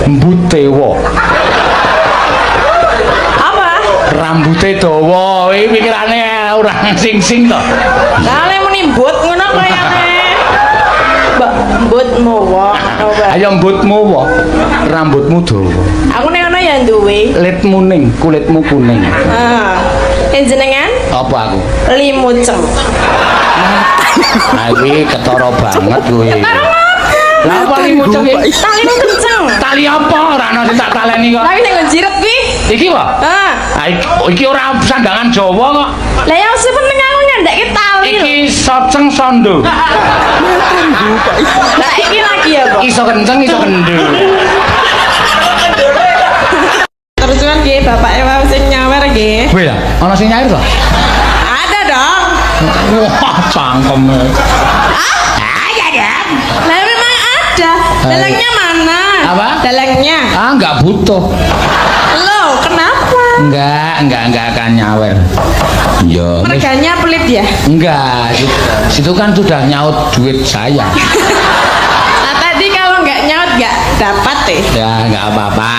Mbutewa. Apa? Rambute dawa, iki pikirane ora sing-sing to. Lah lek muni mbut ngono kayane. Mbut mowo. Ayo mbutmu wa. Rambutmu dawa. Aku nek ono ya duwe. Litmu ning, kulitmu kuning. Ah. Jenengan? Apa aku? Limucem. Nah, iki ketara banget kowe. Lah apa limucem iki? Talimu kenceng. Tali apa? Ora ana sing tak taleni kok. Tapi nek jiret ki. Iki wae. Ah. Iki ora sandangan Jawa kok. Lah ya sing penting aku nyandekke tali. Iki soceng sondo. Lah iki lagi ya, Pak. Iso kenceng iso kendel. Terus kan nggih bapake wae sing nyawer nggih. Kowe ya, ana sing nyair to? Ada dong. Wah, cangkeme. Ada dong. Lah memang ada. Dalangnya mana? Apa? Dalangnya. Ah, enggak butuh. Loh, kenapa? Enggak akan nyawer. Ya. Merganya pelit ya? Enggak, situ kan sudah nyaut duit saya. Nah tadi kalau nggak nyaut nggak dapat deh. Ya, enggak apa-apa.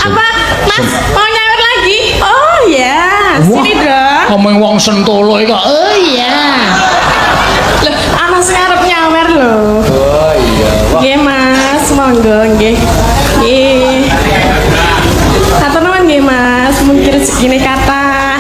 Apa? Mas, mau nyaut lagi? Oh ya, sini dong. Ngomong wong Sentolo iki kok. Oh iya. Loh, anak sekarang nyawer loh. Oh iya. Nggih Mas, monggo nggih. Nggih. Atau nawan nggih Mas, mungkin segini kata.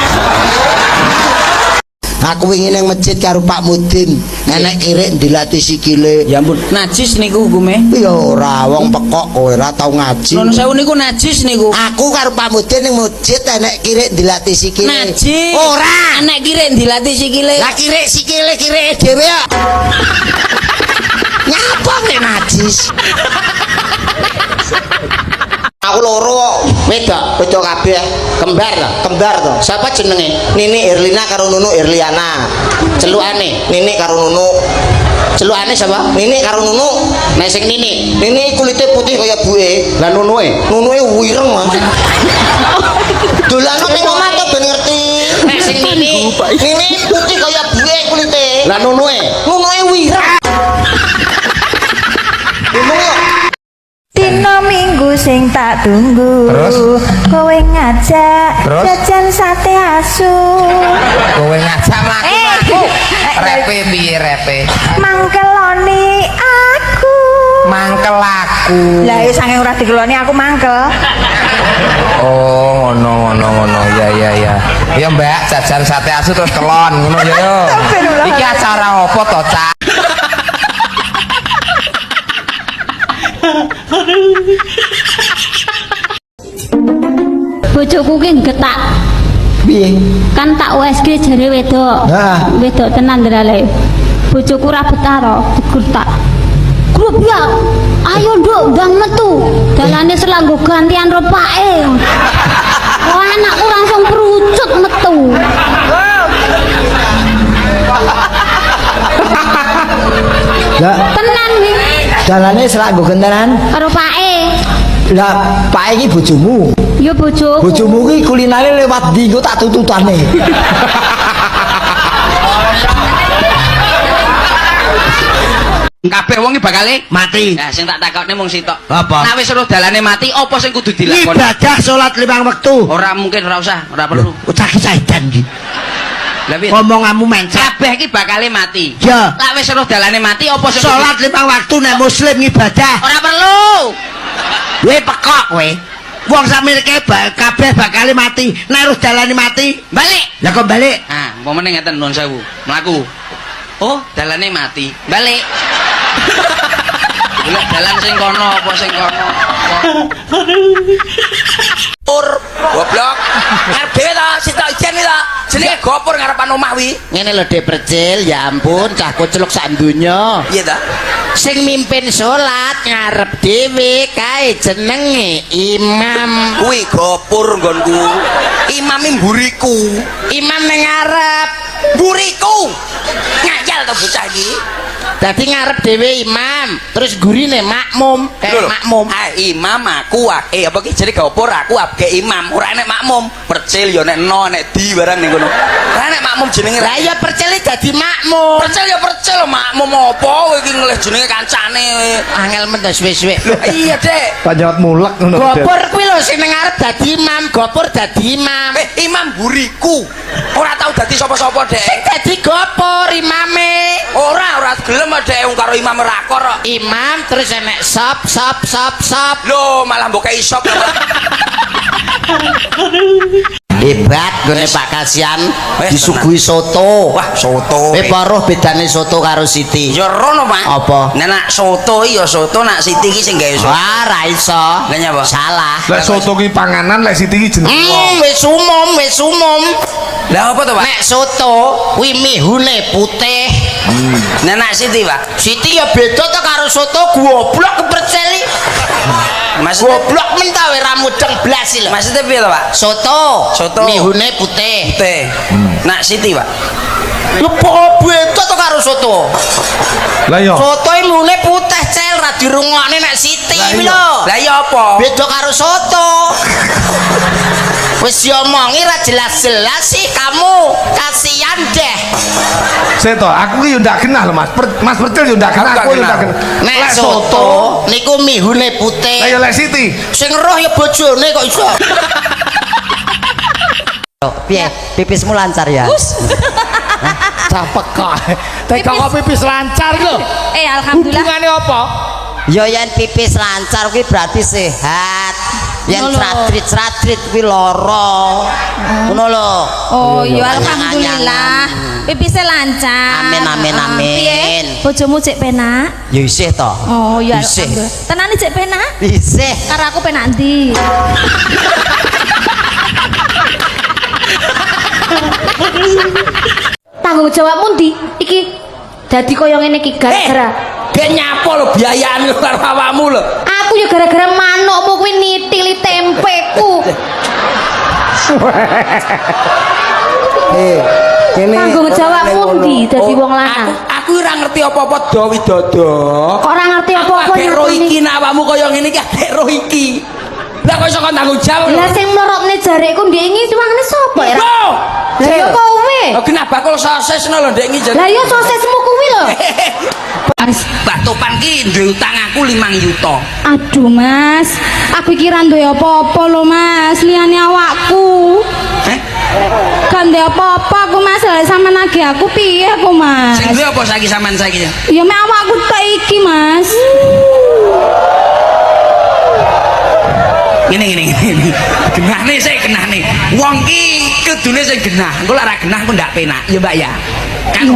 Aku ingin yang masjid karo Pak Mudin enek kirik dilatih sikile. Ya ampun, najis niku hukume. Ya ora wong pekok kowe ora tau ngaji. Nun sewu niku najis niku. Aku karo Pak Mudin ning masjid enek kirik dilatih sikile. Najis. Ora. Enek kirik dilatih sikile. Lah kirik sikile kirike dhewe ya. Nyapa nek najis? Aku loro wedok kabeh kembar to. Siapa jenenge? Nini Irlina karo Nunu Irliana. Celukane Nini karo Nunu. Celukane siapa? Nini karo Nunu. Nek sing Nini kulite putih kaya buke. Lah Nunue wireng Mas. Dolano ning omah to ben ngerti. Nek sing Nini putih kaya buke kulite. Lah Nunue wireng. Dino minggu sing tak tunggu. Terus? Kowe ngajak Terus? jajan sate asu. Kowe ngajak mlaku. Repe piye repe? Mangkeloni aku. Mangkel aku. Lah ya saking ora dikeloni aku mangkel. Oh, ngono. Ya. Ya Mbak, jajan sate asu terus kelon ngono ya yo. Iki acara apa to, Cak? Bojoku ki getak. Piye? Kan tak USG jare wedok. Heeh. Wedok tenan ndrale. Bojoku ra betah ro, digertak. Grup ya. Ayo nduk ndang metu. Dalane selanggo gantian ropake. Oh anakku langsung perucut metu. Lah Tenan wi. dalane selanggo gentenan. Ropake. Lah Pak iki bojomu. Ya bojoku. Bojomu ki kulinare lewat ndi engko tak tututane. Kabeh wong iki bakale Mati. Nah, sing tak takokne mung sitok. Apa? Nek wis weruh dalane mati, apa sing kudu dilakoni? Ibadah salat 5 wektu. Ora mungkin, ora usah, ora perlu. Ucap saidan iki. Lah piye? Omonganmu mencet. Kabeh iki bakale mati. Ya. Nek wis weruh dalane mati, apa sing Salat 5 waktu nek muslim ibadah. ora perlu. Kowe pekok kowe. Wong samirke kabeh bakal mati. Nek roh dalane mati, Balik. lah kok balik. Ah, umpamane ngeten nuwun sewu. Mlaku. Oh, dalane mati. Balik. Golek dalan sing kono apa sing kono. Goblok. Arep dhewe ta, sitok ijen ta. Jenenge gopur ngarepan omah wi. Ngene lho Dek Percil, ya ampun cah kucluk sak donya. Iya ta? Sing mimpin salat ngarep dhewe kae jenenge imam. Kuwi gopur nggonku. Imame mburiku. Imam ning ngarep. Mburiku. Ngajal to bocah iki. Dadi ngarep dhewe imam, terus gurine makmum, kayak makmum. Imam aku apa ki jadi gak opor aku ke imam ora enek makmum percil ya nek no nek di barang ning kono ora enek makmum jenenge Lah ya percil dadi makmum. percil ya percil makmum apa kowe iki ngelih jenenge kancane Angel men ta suwe-suwe. iya dek Panjat mulek ngono. Gopur kuwi lho sing ngarep dadi imam, gopur dadi imam. imam buriku ora tau dadi sapa-sapa dek Sing dadi gopur imame. ora gelem dek wong karo imam rakor kok Imam terus enek sop. lho malah mbok kei sop Hebat gone Pak Kasian disuguhi soto. wah soto Paruh bedane soto karo Siti. ya rono Pak Apa? nek soto iya soto nak Siti iki sing gawe soto Wah, ra iso. Lah nyapa? Salah. Lek soto ki panganan, lek Siti ki jeneng. Wis umum. lah apa to Pak Nek soto kuwi mihune putih. nek nak Siti Pak Siti ya beda to karo soto goblok keperceli. maksudnya Goblok mentawe ra mudeng blas lho. maksudnya piye to Pak Soto mihune putih. teh nak Siti Pak Lho kok beda to karo soto? Lah yo. Soto mihune putih cel ra dirungokne nek Siti kuwi lho. lah iya apa Beda karo soto. Wis diomongi ra jelas-jelas sih kamu. Kasihan deh. Seto, aku ki yo ndak kenal lho Mas. Mas Percil yo ndak kenal, aku yo ndak kenal. Nek Lek soto niku mihune Lah putih. yo lek Siti. Sing roh ya bojone kok iso. Piye? Pipismu lancar ya? Capek kok. Tek kok pipis lancar lho. Alhamdulillah. Hubungane apa? Yo yen pipis lancar kuwi berarti sehat. Yen Ngono lho. sratrit kuwi lara. Ngono lho. Oh iya alhamdulillah. Pipisnya lancar. Amin. Piye? Bojomu cek penak? Ya isih to. Oh iya Isih. alhamdulillah. Tenane cek penak? Isih. Karo aku penak ndi? Tanggung jawabmu ndi? Iki dadi koyo ngene iki gara-gara gak nyapo lho biayane karo awakmu lho aku ya gara-gara manukmu kuwi nitili tempeku. Tanggung jawabmu ndi dadi wong lanang? aku ora ngerti apa-apa do widodo Kok ora ngerti apa-apa gak ro nyakoni? iki nek awakmu kaya ngene iki gak ro iki lah kok iso kon tanggung jawab Lah sing mlorotne jareku ndek iki tuwangane sapa ya? Loh! Lah ya kowe. Oh, kena bakul sosis lho ndek iki Lah ya sosismu kuwi lho. Mbak Topan ki duwe utang aku 5 juta. Aduh Mas, aku kira duwe apa-apa lho Mas, liyane awakku. Kan duwe apa-apa aku Mas, lah sampean nagih aku piye aku Mas? Sing duwe apa saiki sampean saiki? Ya mek awakku tok iki Mas. Ngene. Genahne sik genahne. Wong ki kudune sing genah. Engko lek ora genah aku ndak penak. Ya Mbak ya. Kan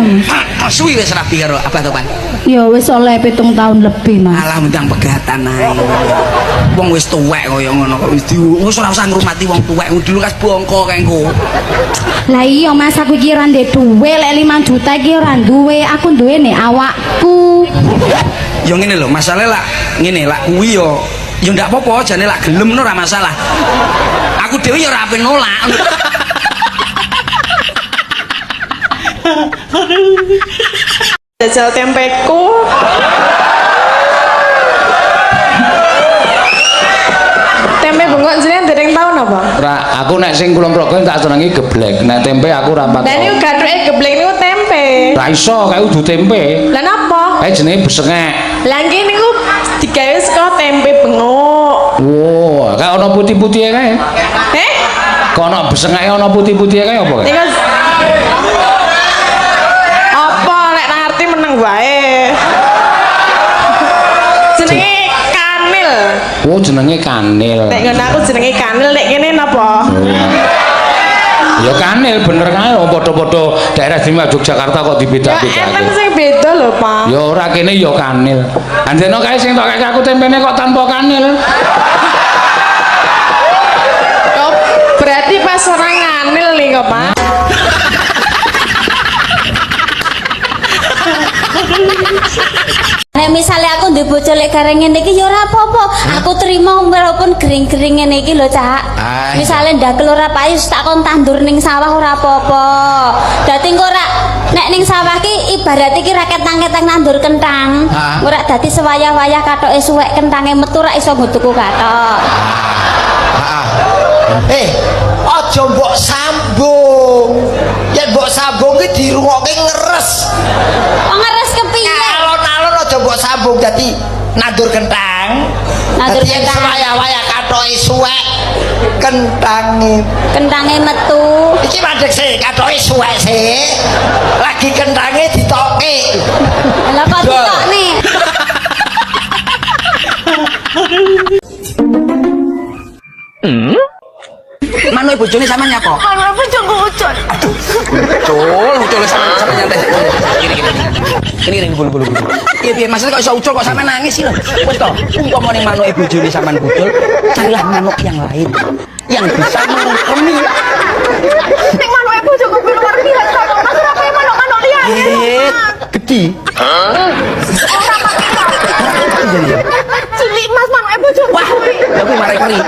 suwi wis rapi karo Abah Topan. Ya wis oleh 7 tahun lebih Mas. Alah mendang pegatan ae. Wong wis tuwek kaya ngono kok wis ora usah ngrumati wong tuwek dulu kas bongko kae engko. Lah iya Mas, aku kira ndek duwe lek 5 juta iki ora duwe, aku duwe nek awakku. Ya ngene lho, masalah lah ngene lah kuwi ya ndak apa-apa jane lak gelem ngono ora masalah. Aku dhewe ya ora ape nolak. Jajal tempeku. Tempe bengkok jenengan dereng taun apa? Ra, aku nek sing kula mrogo tak senengi geblek. Nek tempe aku ra pat. Lah niku gathuke geblek niku tempe. Ra iso kae udu tempe. Lah napa? Kae jenenge besengek. Lah nggih niku digawe saka tempe bengok. Wow, kae ana putih-putihe kae. Kok ana besengeke ana putih-putihe kae apa kae? Niku apa lek ngerti meneng wae. Jenenge kanil. Oh, jenenge kanil. Nek ngono aku jenenge kanil, nek kene napa? Ya kanil bener kae padha-padha daerah istimewa Yogyakarta kok Ya dibeda-bedake. enten sing beda lho, Pak. Ya ora kene ya kanil. Anjene kae sing tok kek aku tempene kok tanpa kanil. Oh, berarti pas orang nganil nih kok, Pak. Nek misale aku duwe duwe bojo lek gareng ngene iki ya ora apa-apa. Aku terima walaupun gering-gering ngene iki lho, Cak. Misale ndakel ora payu tak kon tandur ning sawah ora apa-apa. Dadi engko ora nek ning sawah ki ibarat iki ra ketang-ketang nandur kentang. Ora dadi sewayah-wayah katoke suwek kentange metu ra iso nggo katok. Aja mbok sambung. Yen mbok sambung ki dirungokke ngeres. Oh ngeres kepiye? Alon-alon aja mbok sambung dadi nandur kentang. Nandur Dadi yen kentang. waya-waya katoke suwek Kentange metu. iki mandek sih katoke suwek sih. Lagi kentange ditokke. Lah kok ditokne? Manu bojone sampean nyapa? Manu bojoku ucul. Ucul sampean nyantai. Kene bulu-bulu. Piye maksudnya kok iso ucul kok sampean nangis sih lho. Wis to, umpama ning manuke bojone sampean ucul, carilah manuk yang lain yang bisa mengukumi. Ning manuke bojoku kuwi luar biasa kok. Mas ora kaya manuk-manuk liyane. Gede. Cilik Mas manuke bojoku. Wah, ya kuwi mari-mari.